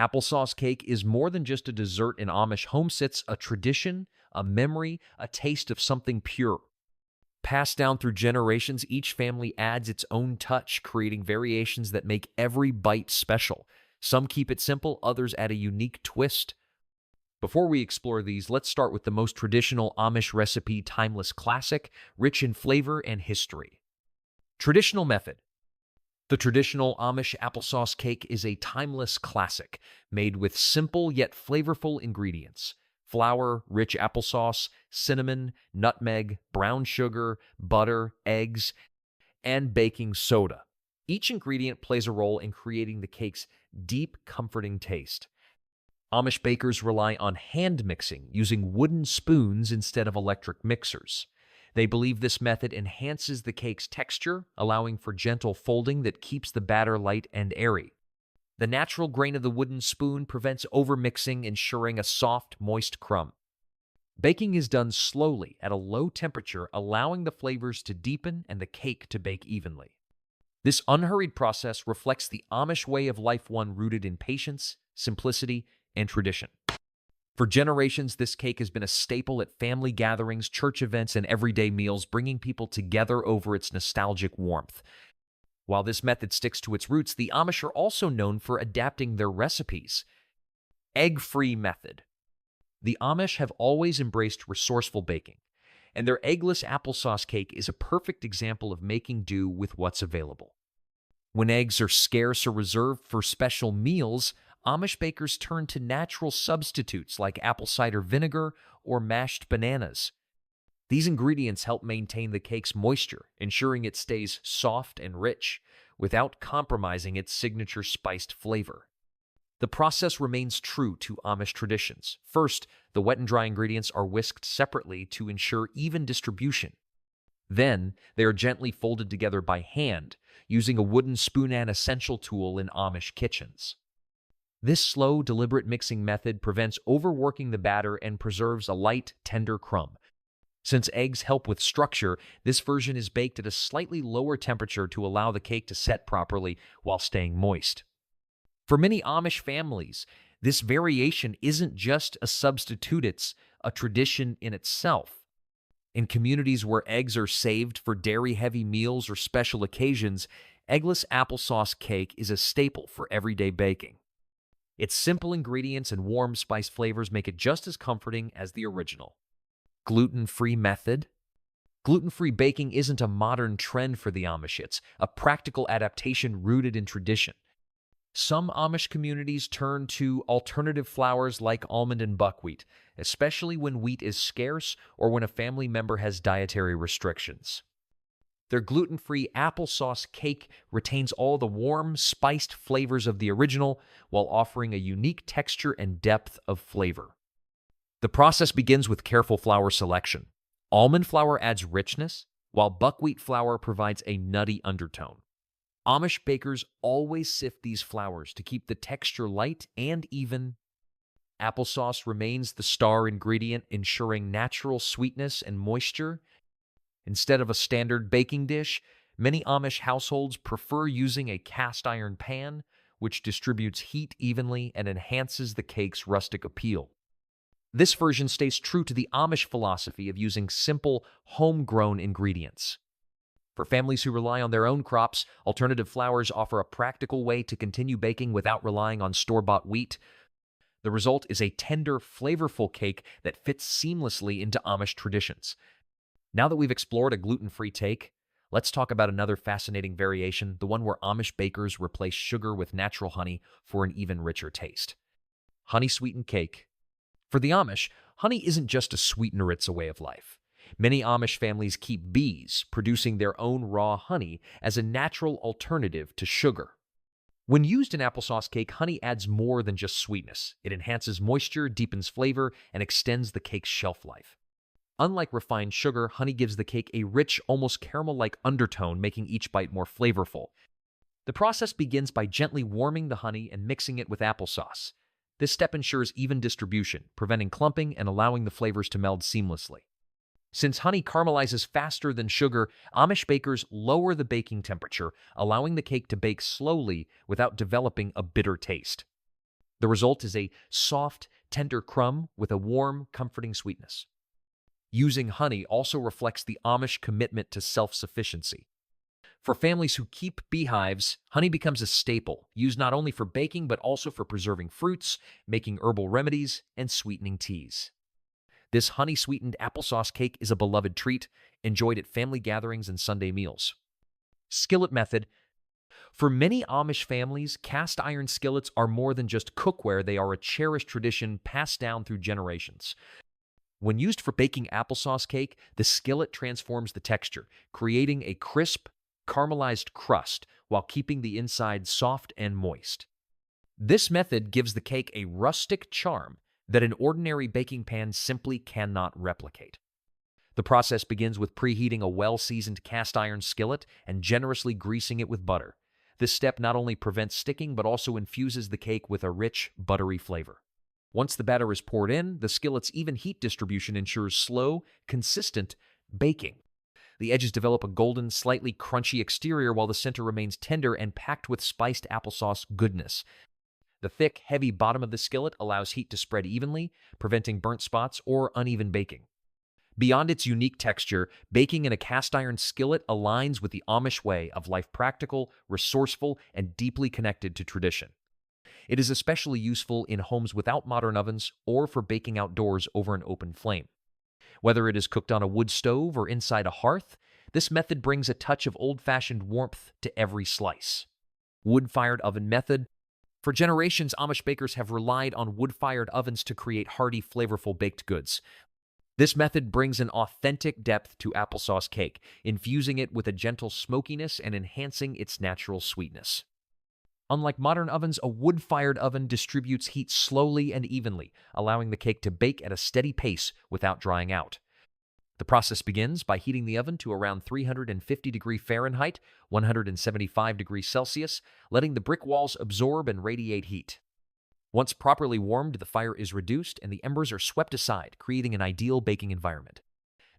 Applesauce cake is more than just a dessert in Amish homes. It's a tradition, a memory, a taste of something pure. Passed down through generations, each family adds its own touch, creating variations that make every bite special. Some keep it simple, others add a unique twist. Before we explore these, let's start with the most traditional Amish recipe, timeless classic, rich in flavor and history. Traditional method. The traditional Amish applesauce cake is a timeless classic, made with simple yet flavorful ingredients. Flour, rich applesauce, cinnamon, nutmeg, brown sugar, butter, eggs, and baking soda. Each ingredient plays a role in creating the cake's deep, comforting taste. Amish bakers rely on hand mixing, using wooden spoons instead of electric mixers. They believe this method enhances the cake's texture, allowing for gentle folding that keeps the batter light and airy. The natural grain of the wooden spoon prevents overmixing, ensuring a soft, moist crumb. Baking is done slowly at a low temperature, allowing the flavors to deepen and the cake to bake evenly. This unhurried process reflects the Amish way of life, one rooted in patience, simplicity, and tradition. For generations, this cake has been a staple at family gatherings, church events, and everyday meals, bringing people together over its nostalgic warmth. While this method sticks to its roots, the Amish are also known for adapting their recipes. Egg-free method. The Amish have always embraced resourceful baking, and their eggless applesauce cake is a perfect example of making do with what's available. When eggs are scarce or reserved for special meals, Amish bakers turn to natural substitutes like apple cider vinegar or mashed bananas. These ingredients help maintain the cake's moisture, ensuring it stays soft and rich without compromising its signature spiced flavor. The process remains true to Amish traditions. First, the wet and dry ingredients are whisked separately to ensure even distribution. Then, they are gently folded together by hand, using a wooden spoon, an essential tool in Amish kitchens. This slow, deliberate mixing method prevents overworking the batter and preserves a light, tender crumb. Since eggs help with structure, this version is baked at a slightly lower temperature to allow the cake to set properly while staying moist. For many Amish families, this variation isn't just a substitute, it's a tradition in itself. In communities where eggs are saved for dairy-heavy meals or special occasions, eggless applesauce cake is a staple for everyday baking. Its simple ingredients and warm spice flavors make it just as comforting as the original. Gluten-free method. Gluten-free baking isn't a modern trend for the Amish, it's a practical adaptation rooted in tradition. Some Amish communities turn to alternative flours like almond and buckwheat, especially when wheat is scarce or when a family member has dietary restrictions. Their gluten-free applesauce cake retains all the warm, spiced flavors of the original while offering a unique texture and depth of flavor. The process begins with careful flour selection. Almond flour adds richness, while buckwheat flour provides a nutty undertone. Amish bakers always sift these flours to keep the texture light and even. Applesauce remains the star ingredient, ensuring natural sweetness and moisture. Instead of a standard baking dish, many Amish households prefer using a cast iron pan, which distributes heat evenly and enhances the cake's rustic appeal. This version stays true to the Amish philosophy of using simple, homegrown ingredients. For families who rely on their own crops, alternative flours offer a practical way to continue baking without relying on store-bought wheat. The result is a tender, flavorful cake that fits seamlessly into Amish traditions. Now that we've explored a gluten-free take, let's talk about another fascinating variation, the one where Amish bakers replace sugar with natural honey for an even richer taste. Honey-sweetened cake. For the Amish, honey isn't just a sweetener, it's a way of life. Many Amish families keep bees, producing their own raw honey as a natural alternative to sugar. When used in applesauce cake, honey adds more than just sweetness. It enhances moisture, deepens flavor, and extends the cake's shelf life. Unlike refined sugar, honey gives the cake a rich, almost caramel-like undertone, making each bite more flavorful. The process begins by gently warming the honey and mixing it with applesauce. This step ensures even distribution, preventing clumping and allowing the flavors to meld seamlessly. Since honey caramelizes faster than sugar, Amish bakers lower the baking temperature, allowing the cake to bake slowly without developing a bitter taste. The result is a soft, tender crumb with a warm, comforting sweetness. Using honey also reflects the Amish commitment to self-sufficiency. For families who keep beehives, honey becomes a staple, used not only for baking but also for preserving fruits, making herbal remedies, and sweetening teas. This honey-sweetened applesauce cake is a beloved treat, enjoyed at family gatherings and Sunday meals. Skillet method. For many Amish families, cast iron skillets are more than just cookware, they are a cherished tradition passed down through generations. When used for baking applesauce cake, the skillet transforms the texture, creating a crisp, caramelized crust while keeping the inside soft and moist. This method gives the cake a rustic charm that an ordinary baking pan simply cannot replicate. The process begins with preheating a well-seasoned cast iron skillet and generously greasing it with butter. This step not only prevents sticking but also infuses the cake with a rich, buttery flavor. Once the batter is poured in, the skillet's even heat distribution ensures slow, consistent baking. The edges develop a golden, slightly crunchy exterior while the center remains tender and packed with spiced applesauce goodness. The thick, heavy bottom of the skillet allows heat to spread evenly, preventing burnt spots or uneven baking. Beyond its unique texture, baking in a cast iron skillet aligns with the Amish way of life, practical, resourceful, and deeply connected to tradition. It is especially useful in homes without modern ovens or for baking outdoors over an open flame. Whether it is cooked on a wood stove or inside a hearth, this method brings a touch of old-fashioned warmth to every slice. Wood-fired oven method. For generations, Amish bakers have relied on wood-fired ovens to create hearty, flavorful baked goods. This method brings an authentic depth to applesauce cake, infusing it with a gentle smokiness and enhancing its natural sweetness. Unlike modern ovens, a wood-fired oven distributes heat slowly and evenly, allowing the cake to bake at a steady pace without drying out. The process begins by heating the oven to around 350 degrees Fahrenheit, 175 degrees Celsius, letting the brick walls absorb and radiate heat. Once properly warmed, the fire is reduced and the embers are swept aside, creating an ideal baking environment.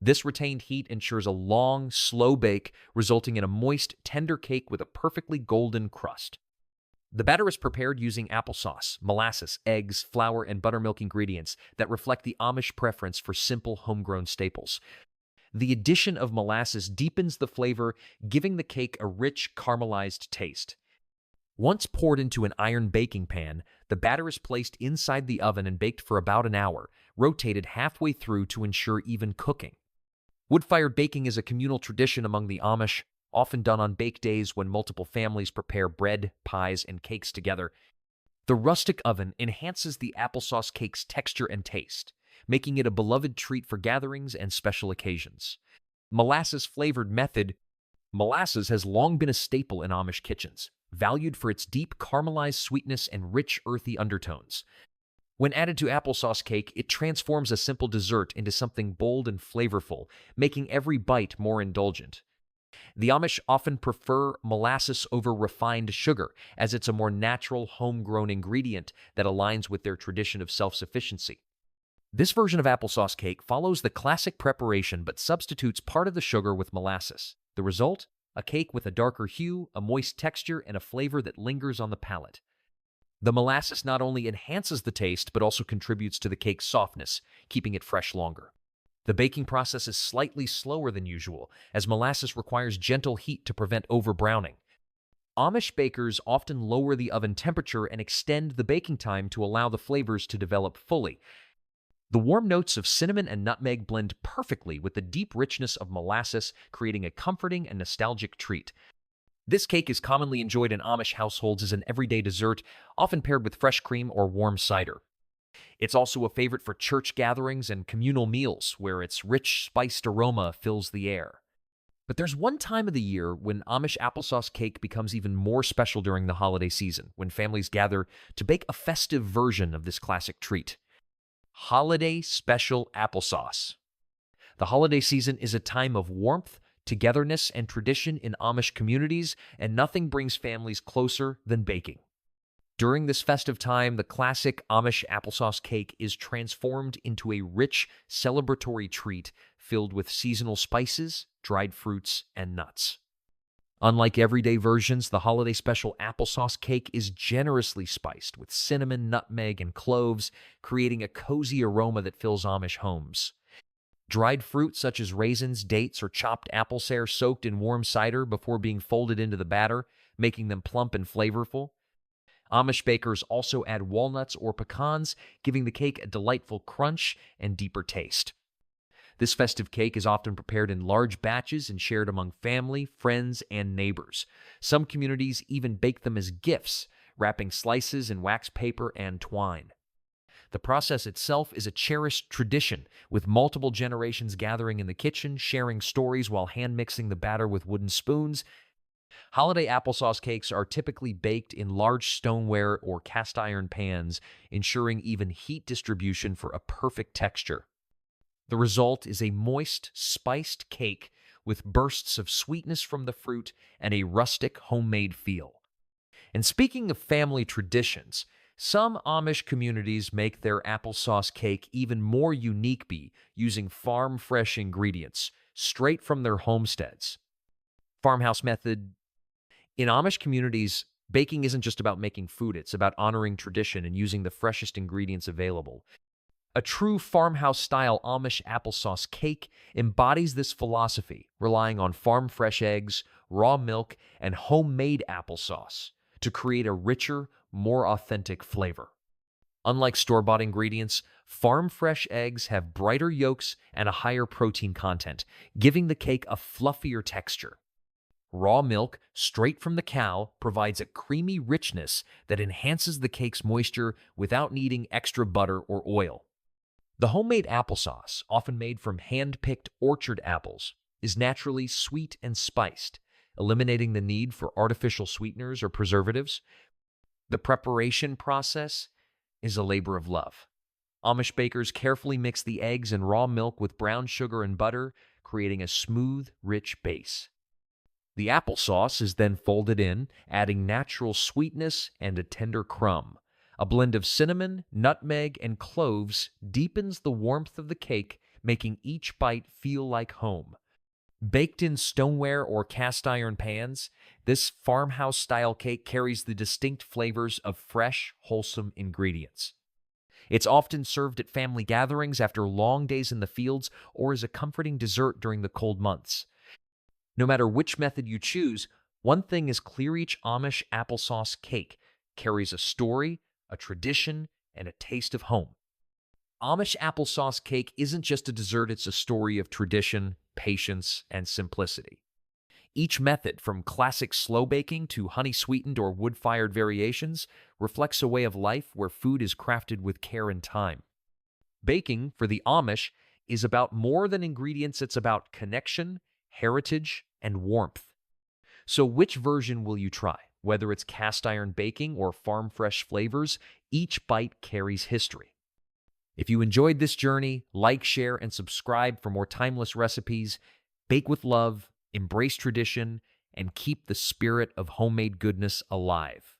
This retained heat ensures a long, slow bake, resulting in a moist, tender cake with a perfectly golden crust. The batter is prepared using applesauce, molasses, eggs, flour, and buttermilk ingredients that reflect the Amish preference for simple homegrown staples. The addition of molasses deepens the flavor, giving the cake a rich, caramelized taste. Once poured into an iron baking pan, the batter is placed inside the oven and baked for about an hour, rotated halfway through to ensure even cooking. Wood-fired baking is a communal tradition among the Amish, often done on bake days when multiple families prepare bread, pies, and cakes together. The rustic oven enhances the applesauce cake's texture and taste, making it a beloved treat for gatherings and special occasions. Molasses-flavored method. Molasses has long been a staple in Amish kitchens, valued for its deep caramelized sweetness and rich earthy undertones. When added to applesauce cake, it transforms a simple dessert into something bold and flavorful, making every bite more indulgent. The Amish often prefer molasses over refined sugar, as it's a more natural, homegrown ingredient that aligns with their tradition of self-sufficiency. This version of applesauce cake follows the classic preparation but substitutes part of the sugar with molasses. The result? A cake with a darker hue, a moist texture, and a flavor that lingers on the palate. The molasses not only enhances the taste but also contributes to the cake's softness, keeping it fresh longer. The baking process is slightly slower than usual, as molasses requires gentle heat to prevent overbrowning. Amish bakers often lower the oven temperature and extend the baking time to allow the flavors to develop fully. The warm notes of cinnamon and nutmeg blend perfectly with the deep richness of molasses, creating a comforting and nostalgic treat. This cake is commonly enjoyed in Amish households as an everyday dessert, often paired with fresh cream or warm cider. It's also a favorite for church gatherings and communal meals, where its rich, spiced aroma fills the air. But there's one time of the year when Amish applesauce cake becomes even more special during the holiday season, when families gather to bake a festive version of this classic treat. Holiday Special Applesauce. The holiday season is a time of warmth, togetherness, and tradition in Amish communities, and nothing brings families closer than baking. During this festive time, the classic Amish applesauce cake is transformed into a rich, celebratory treat filled with seasonal spices, dried fruits, and nuts. Unlike everyday versions, the holiday special applesauce cake is generously spiced with cinnamon, nutmeg, and cloves, creating a cozy aroma that fills Amish homes. Dried fruit such as raisins, dates, or chopped apples are soaked in warm cider before being folded into the batter, making them plump and flavorful. Amish bakers also add walnuts or pecans, giving the cake a delightful crunch and deeper taste. This festive cake is often prepared in large batches and shared among family, friends, and neighbors. Some communities even bake them as gifts, wrapping slices in wax paper and twine. The process itself is a cherished tradition, with multiple generations gathering in the kitchen, sharing stories while hand mixing the batter with wooden spoons. Holiday applesauce cakes are typically baked in large stoneware or cast iron pans, ensuring even heat distribution for a perfect texture. The result is a moist, spiced cake with bursts of sweetness from the fruit and a rustic, homemade feel. And speaking of family traditions, some Amish communities make their applesauce cake even more unique by using farm-fresh ingredients straight from their homesteads. Farmhouse method. In Amish communities, baking isn't just about making food, it's about honoring tradition and using the freshest ingredients available. A true farmhouse-style Amish applesauce cake embodies this philosophy, relying on farm-fresh eggs, raw milk, and homemade applesauce to create a richer, more authentic flavor. Unlike store-bought ingredients, farm-fresh eggs have brighter yolks and a higher protein content, giving the cake a fluffier texture. Raw milk, straight from the cow, provides a creamy richness that enhances the cake's moisture without needing extra butter or oil. The homemade applesauce, often made from hand-picked orchard apples, is naturally sweet and spiced, eliminating the need for artificial sweeteners or preservatives. The preparation process is a labor of love. Amish bakers carefully mix the eggs and raw milk with brown sugar and butter, creating a smooth, rich base. The applesauce is then folded in, adding natural sweetness and a tender crumb. A blend of cinnamon, nutmeg, and cloves deepens the warmth of the cake, making each bite feel like home. Baked in stoneware or cast iron pans, this farmhouse-style cake carries the distinct flavors of fresh, wholesome ingredients. It's often served at family gatherings after long days in the fields or as a comforting dessert during the cold months. No matter which method you choose, one thing is clear: each Amish applesauce cake carries a story, a tradition, and a taste of home. Amish applesauce cake isn't just a dessert, it's a story of tradition, patience, and simplicity. Each method, from classic slow baking to honey-sweetened or wood-fired variations, reflects a way of life where food is crafted with care and time. Baking, for the Amish, is about more than ingredients, it's about connection, heritage, and warmth. So which version will you try? Whether it's cast iron baking or farm-fresh flavors, each bite carries history. If you enjoyed this journey, like, share, and subscribe for more timeless recipes. Bake with love, embrace tradition, and keep the spirit of homemade goodness alive.